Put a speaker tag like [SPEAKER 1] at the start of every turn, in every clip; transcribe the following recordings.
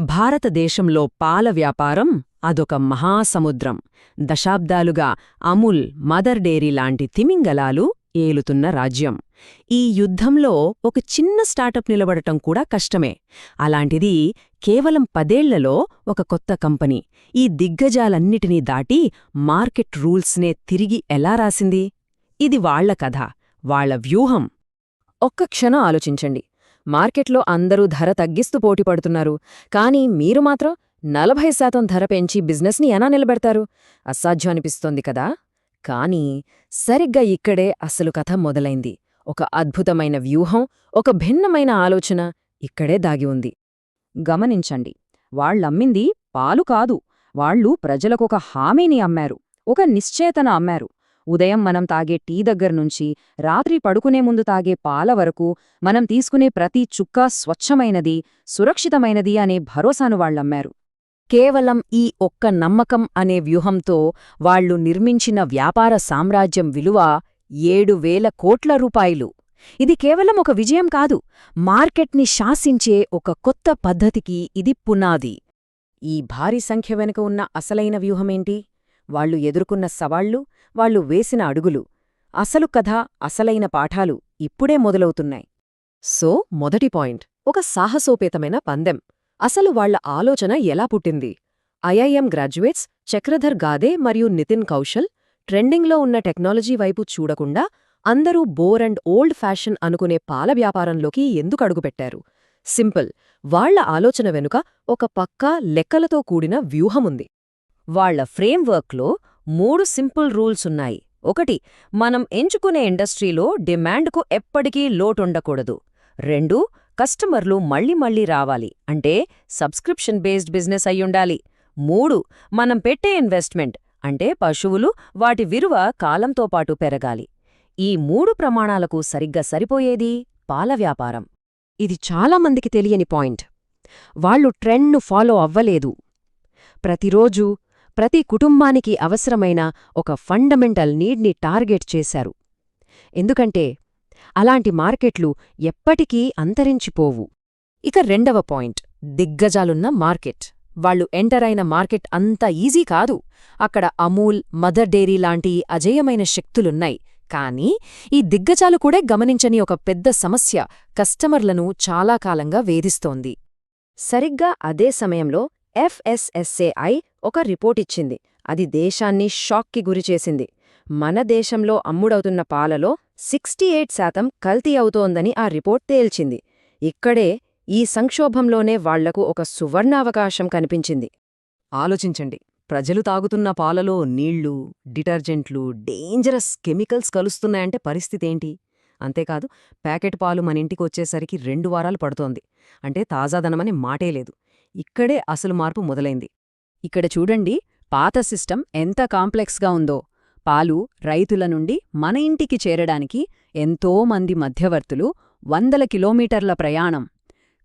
[SPEAKER 1] భారతదేశంలో పాల వ్యాపారం అదొక మహాసముద్రం. దశాబ్దాలుగా అమూల్, మదర్ డైరీ లాంటి తిమింగలాలు ఏలుతున్న రాజ్యం. ఈ యుద్ధంలో ఒక చిన్న స్టార్టప్ నిలబడటం కూడా కష్టమే. అలాంటిది కేవలం 10 ఏళ్లలో ఒక కొత్త కంపెనీ ఈ దిగ్గజాలన్నిటినీ దాటి మార్కెట్ రూల్స్నే తిరిగి ఎలా రాసింది? ఇది వాళ్ల కథ, వాళ్ల వ్యూహం. ఒక్క క్షణం ఆలోచించండి. మార్కెట్లో అందరూ ధర తగ్గిస్తూ పోటీపడుతున్నారు, కానీ మీరు మాత్రం 40% ధర పెంచి బిజినెస్ని ఎలా నిలబెడతారు? అసాధ్యం అనిపిస్తోంది కదా? కానీ సరిగ్గా ఇక్కడే అసలు కథ మొదలైంది. ఒక అద్భుతమైన వ్యూహం, ఒక భిన్నమైన ఆలోచన ఇక్కడే దాగి ఉంది. గమనించండి, వాళ్లమ్మింది పాలు కాదు, వాళ్లు ప్రజలకొక హామీని అమ్మారు, ఒక నిశ్చేతన అమ్మారు. ఉదయం మనం తాగే టీ దగ్గర్నుంచి రాత్రి పడుకునే ముందు తాగే పాల వరకు మనం తీసుకునే ప్రతి చుక్కా స్వచ్ఛమైనది, సురక్షితమైనది అనే భరోసాను వాళ్లమ్మారు. కేవలం ఈ ఒక్క నమ్మకం అనే వ్యూహంతో వాళ్లు నిర్మించిన వ్యాపార సామ్రాజ్యం విలువ 7,000 కోట్ల రూపాయలు. ఇది కేవలం ఒక విజయం కాదు, మార్కెట్ని శాసించే ఒక కొత్త పద్ధతికి ఇది పునాది. ఈ భారీ సంఖ్య వెనుక ఉన్న అసలైన వ్యూహమేంటి? వాళ్లు ఎదుర్కొన్న సవాళ్లు, వాళ్లు వేసిన అడుగులు. అసలు కథ, అసలైన పాఠాలు ఇప్పుడే మొదలవుతున్నాయి. సో, మొదటి పాయింట్, ఒక సాహసోపేతమైన పందెం. అసలు వాళ్ల ఆలోచన ఎలా పుట్టింది? ఐఐఎం గ్రాడ్యుయేట్స్ చక్రధర్ గాదే మరియు నితిన్ కౌశల్ ట్రెండింగ్లో ఉన్న టెక్నాలజీ వైపు చూడకుండా అందరూ బోర్ అండ్ ఓల్డ్ ఫ్యాషన్ అనుకునే పాల వ్యాపారంలోకి ఎందుకు అడుగుపెట్టారు? సింపుల్, వాళ్ల ఆలోచన వెనుక ఒక పక్కా లెక్కలతో కూడిన వ్యూహముంది. వాళ్ల ఫ్రేమ్వర్క్లో 3 సింపుల్ రూల్సున్నాయి. 1. మనం ఎంచుకునే ఇండస్ట్రీలో డిమాండ్కు ఎప్పటికీ లోటుండకూడదు. 2. కస్టమర్లు మళ్ళీ రావాలి, అంటే సబ్స్క్రిప్షన్ బేస్డ్ బిజినెస్ అయ్యుండాలి. 3. మనం పెట్టే ఇన్వెస్ట్మెంట్, అంటే పశువులు, వాటి విలువ కాలంతో పాటు పెరగాలి. ఈ 3 ప్రమాణాలకు సరిగ్గా సరిపోయేది పాల వ్యాపారం. ఇది చాలామందికి తెలియని పాయింట్. వాళ్లు ట్రెండ్ను ఫాలో అవ్వలేదు. ప్రతిరోజూ, ప్రతి కుటుంబానికి అవసరమైన ఒక ఫండమెంటల్ నీడ్ని టార్గెట్ చేశారు. ఎందుకంటే అలాంటి మార్కెట్లు ఎప్పటికీ అంతరించిపోవు. ఇక రెండవ పాయింట్, దిగ్గజాలున్న మార్కెట్. వాళ్లు ఎంటర్ అయిన మార్కెట్ అంత ఈజీ కాదు. అక్కడ అమూల్, మదర్ డైరీ లాంటి అజేయమైన శక్తులున్నాయి. కానీ ఈ దిగ్గజాలు కూడా గమనించని ఒక పెద్ద సమస్య కస్టమర్లను చాలా కాలంగా వేధిస్తోంది. సరిగ్గా అదే సమయంలో FSSAI ఒక రిపోర్టిచ్చింది. అది దేశాన్ని షాక్కి గురిచేసింది. మన దేశంలో అమ్ముడవుతున్న పాలలో 68% కల్తీ అవుతోందని ఆ రిపోర్ట్ తేల్చింది. ఇక్కడే, ఈ సంక్షోభంలోనే వాళ్లకు ఒక సువర్ణావకాశం కనిపించింది. ఆలోచించండి, ప్రజలు తాగుతున్న పాలలో నీళ్లు, డిటర్జెంట్లు, డేంజరస్ కెమికల్స్ కలుస్తున్నాయంటే పరిస్థితేంటి? అంతేకాదు, ప్యాకెట్ పాలు మనింటికొచ్చేసరికి 2 వారాలు పడుతోంది. అంటే తాజాదనమని మాటేలేదు. ఇక్కడే అసలు మార్పు మొదలైంది. ఇక్కడ చూడండి, పాత సిస్టమ్ ఎంత కాంప్లెక్స్గా ఉందో. పాలు రైతుల నుండి మన ఇంటికి చేరడానికి ఎంతోమంది మధ్యవర్తులు, 100 కిలోమీటర్ల ప్రయాణం.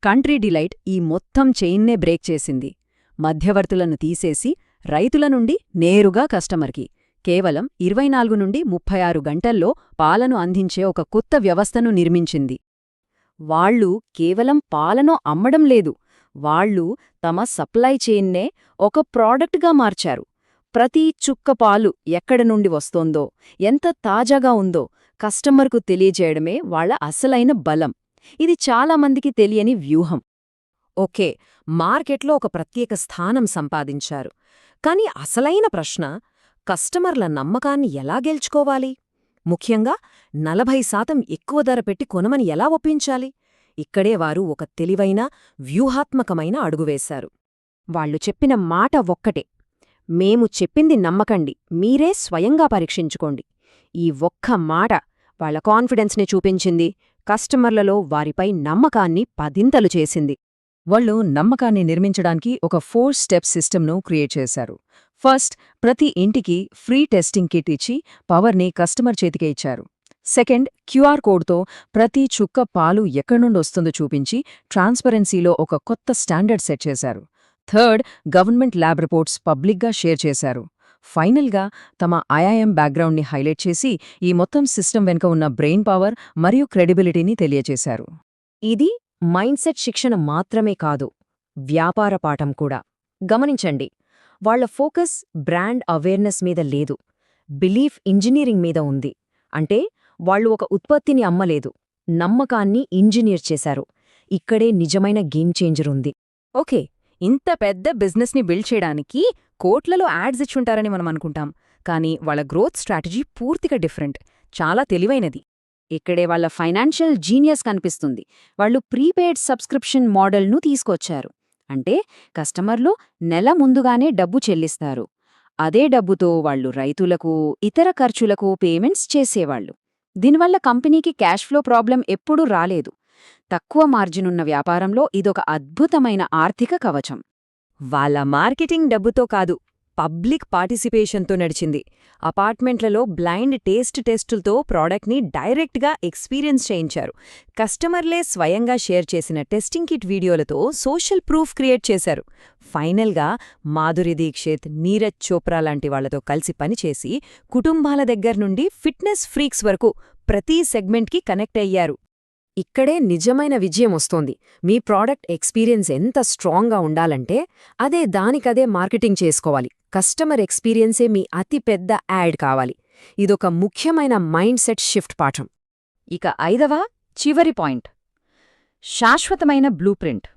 [SPEAKER 1] కంట్రీ డిలైట్ ఈ మొత్తం చైన్నే బ్రేక్ చేసింది. మధ్యవర్తులను తీసేసి రైతుల నుండి నేరుగా కస్టమర్కి కేవలం 24 నుండి 36 గంటల్లో పాలను అందించే ఒక కొత్త వ్యవస్థను నిర్మించింది. వాళ్లు కేవలం పాలను అమ్మడం లేదు, వాళ్లు తమ సప్లై చైన్నే ఒక ప్రాడక్ట్గా మార్చారు. ప్రతి చుక్క పాలు ఎక్కడ నుండి వస్తోందో, ఎంత తాజాగా ఉందో కస్టమర్కు తెలియజేయడమే వాళ్ల అసలైన బలం. ఇది చాలామందికి తెలియని వ్యూహం. ఓకే, మార్కెట్లో ఒక ప్రత్యేక స్థానం సంపాదించారు. కానీ అసలైన ప్రశ్న, కస్టమర్ల నమ్మకాన్ని ఎలా గెలుచుకోవాలి? ముఖ్యంగా 40% ఎక్కువ ధర పెట్టి కొనమని ఎలా ఒప్పించాలి? ఇక్కడే వారు ఒక తెలివైన, వ్యూహాత్మకమైన అడుగువేశారు. వాళ్లు చెప్పిన మాట ఒక్కటే, మేము చెప్పింది నమ్మకండి, మీరే స్వయంగా పరీక్షించుకోండి. ఈ ఒక్క మాట వాళ్ల కాన్ఫిడెన్స్ని చూపించింది, కస్టమర్లలో వారిపై నమ్మకాన్ని 10 చేసింది. వాళ్లు నమ్మకాన్ని నిర్మించడానికి ఒక 4 స్టెప్ సిస్టమ్ను క్రియేట్ చేశారు. ఫస్ట్, ప్రతి ఇంటికి ఫ్రీ టెస్టింగ్ కిట్ ఇచ్చి పవర్ని కస్టమర్ చేతికే ఇచ్చారు. సెకండ్, క్యూఆర్ కోడ్తో ప్రతి చుక్క పాలు ఎక్కడ్నుండొస్తుందో చూపించి ట్రాన్స్పరెన్సీలో ఒక కొత్త స్టాండర్డ్ సెట్ చేశారు. థర్డ్, గవర్నమెంట్ ల్యాబ్ రిపోర్ట్స్ పబ్లిక్గా షేర్ చేశారు. ఫైనల్గా, తమ ఐఐఎం బ్యాక్గ్రౌండ్ని హైలైట్ చేసి ఈ మొత్తం సిస్టమ్ వెనుక ఉన్న బ్రెయిన్ పవర్ మరియు క్రెడిబిలిటీని తెలియచేశారు. ఇది మైండ్సెట్ శిక్షణ మాత్రమే కాదు,
[SPEAKER 2] వ్యాపార పాఠం కూడా. గమనించండి, వాళ్ల ఫోకస్ బ్రాండ్ అవేర్నెస్ మీద లేదు, బిలీఫ్ ఇంజనీరింగ్ మీద ఉంది. అంటే వాళ్ళు ఒక ఉత్పత్తిని అమ్మలేదు, నమ్మకాన్ని ఇంజనీర్ చేశారు. ఇక్కడే నిజమైన గేమ్ చేంజర్ ఉంది.
[SPEAKER 3] ఓకే, ఇంత పెద్ద బిజినెస్ని బిల్డ్ చేయడానికి కోట్లలో యాడ్స్ ఇచ్చుంటారని మనం అనుకుంటాం. కానీ వాళ్ళ గ్రోత్ స్ట్రాటజీ పూర్తిగా డిఫరెంట్, చాలా తెలివైనది.
[SPEAKER 2] ఇక్కడే వాళ్ల ఫైనాన్షియల్ జీనియస్ కనిపిస్తుంది. వాళ్ళు ప్రీపెయిడ్ సబ్స్క్రిప్షన్ మోడల్ను తీసుకొచ్చారు. అంటే కస్టమర్లు నెల ముందుగానే డబ్బు చెల్లిస్తారు. అదే డబ్బుతో వాళ్ళు రైతులకు, ఇతర ఖర్చులకు పేమెంట్స్ చేసేవాళ్లు. దీనివల్ల కంపెనీకి క్యాష్ ఫ్లో ప్రాబ్లం ఎప్పుడూ రాలేదు. తక్కువ మార్జినున్న వ్యాపారంలో ఇదొక అద్భుతమైన ఆర్థిక కవచం.
[SPEAKER 1] వాళ్ళ మార్కెటింగ్ డబ్బుతో కాదు, పబ్లిక్ పార్టిసిపేషన్తో నడిచింది. అపార్ట్మెంట్లలో బ్లైండ్ టెస్టులతో ప్రోడక్ట్ని డైరెక్ట్గా ఎక్స్పీరియన్స్ చేయించారు. కస్టమర్లే స్వయంగా షేర్ చేసిన టెస్టింగ్ కిట్ వీడియోలతో సోషల్ ప్రూఫ్ క్రియేట్ చేశారు. ఫైనల్గా మాధురి దీక్షిత్, నీరజ్ చోప్రా లాంటి వాళ్లతో కలిసి పనిచేసి కుటుంబాల దగ్గర్నుండి ఫిట్నెస్ ఫ్రీక్స్ వరకు ప్రతి సెగ్మెంట్కి కనెక్ట్ అయ్యారు.
[SPEAKER 2] ఇక్కడే నిజమైన విజయం వస్తోంది. మీ ప్రోడక్ట్ ఎక్స్పీరియన్స్ ఎంత స్ట్రాంగ్గా ఉండాలంటే అదే దానికదే మార్కెటింగ్ చేసుకోవాలి. కస్టమర్ ఎక్స్పీరియన్సే మీ అతిపెద్ద యాడ్ కావాలి. ఇదొక ముఖ్యమైన మైండ్ సెట్ షిఫ్ట్ పాఠం.
[SPEAKER 3] ఇక 5వ చివరి పాయింట్, శాశ్వతమైన బ్లూప్రింట్.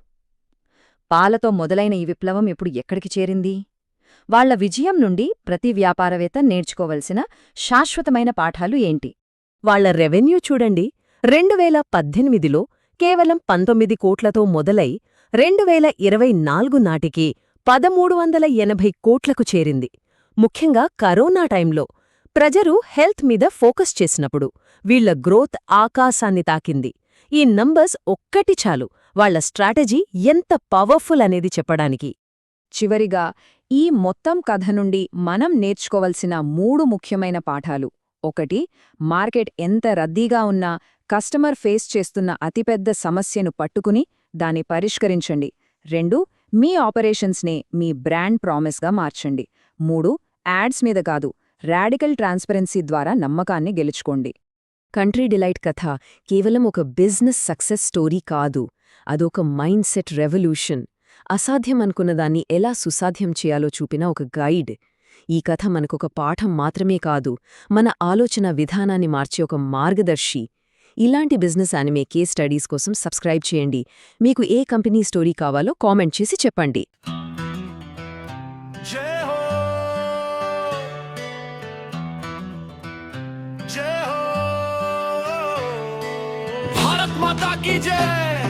[SPEAKER 3] పాలతో మొదలైన ఈ విప్లవం ఇప్పుడు ఎక్కడికి చేరింది? వాళ్ల విజయం నుండి ప్రతి వ్యాపారవేత్త నేర్చుకోవలసిన శాశ్వతమైన పాఠాలు ఏంటి?
[SPEAKER 1] వాళ్ల రెవెన్యూ చూడండి. 2018లో కేవలం 19 కోట్లతో మొదలై 2024 నాటికి 1380 కోట్లకు చేరింది. ముఖ్యంగా కరోనా టైంలో ప్రజలు హెల్త్ మీద ఫోకస్ చేసినప్పుడు వీళ్ల గ్రోత్ ఆకాశాన్ని తాకింది. ఈ నంబర్స్ ఒక్కటి చాలు వాళ్ల స్ట్రాటజీ ఎంత పవర్ఫుల్ అనేది చెప్పడానికి.
[SPEAKER 3] చివరిగా ఈ మొత్తం కథ నుండి మనం నేర్చుకోవలసిన 3 ముఖ్యమైన పాఠాలు. 1. మార్కెట్ ఎంత రద్దీగా ఉన్నా కస్టమర్ ఫేస్ చేస్తున్న అతిపెద్ద సమస్యను పట్టుకుని దాన్ని పరిష్కరించండి. 2. మీ ఆపరేషన్స్నే మీ బ్రాండ్ ప్రామిస్గా మార్చండి. 3. యాడ్స్ మీద కాదు, రాడికల్ ట్రాన్స్పరెన్సీ ద్వారా నమ్మకాన్ని గెలుచుకోండి.
[SPEAKER 1] కంట్రీ డిలైట్ కథ కేవలం ఒక బిజినెస్ సక్సెస్ స్టోరీ కాదు, అదొక మైండ్ సెట్ రెవల్యూషన్. అసాధ్యమనుకున్నదాన్ని ఎలా సుసాధ్యం చేయాలో చూపిన ఒక గైడ్. ఈ కథ మనకొక పాఠం మాత్రమే కాదు, మన ఆలోచన విధానాన్ని మార్చే ఒక మార్గదర్శి. ఇలాంటి బిజినెస్ యానిమే కేస్ స్టడీస్ కోసం సబ్స్క్రైబ్ చేయండి. మీకు ఏ కంపెనీ స్టోరీ కావాలో కామెంట్ చేసి చెప్పండి.
[SPEAKER 4] भारत माता की जय।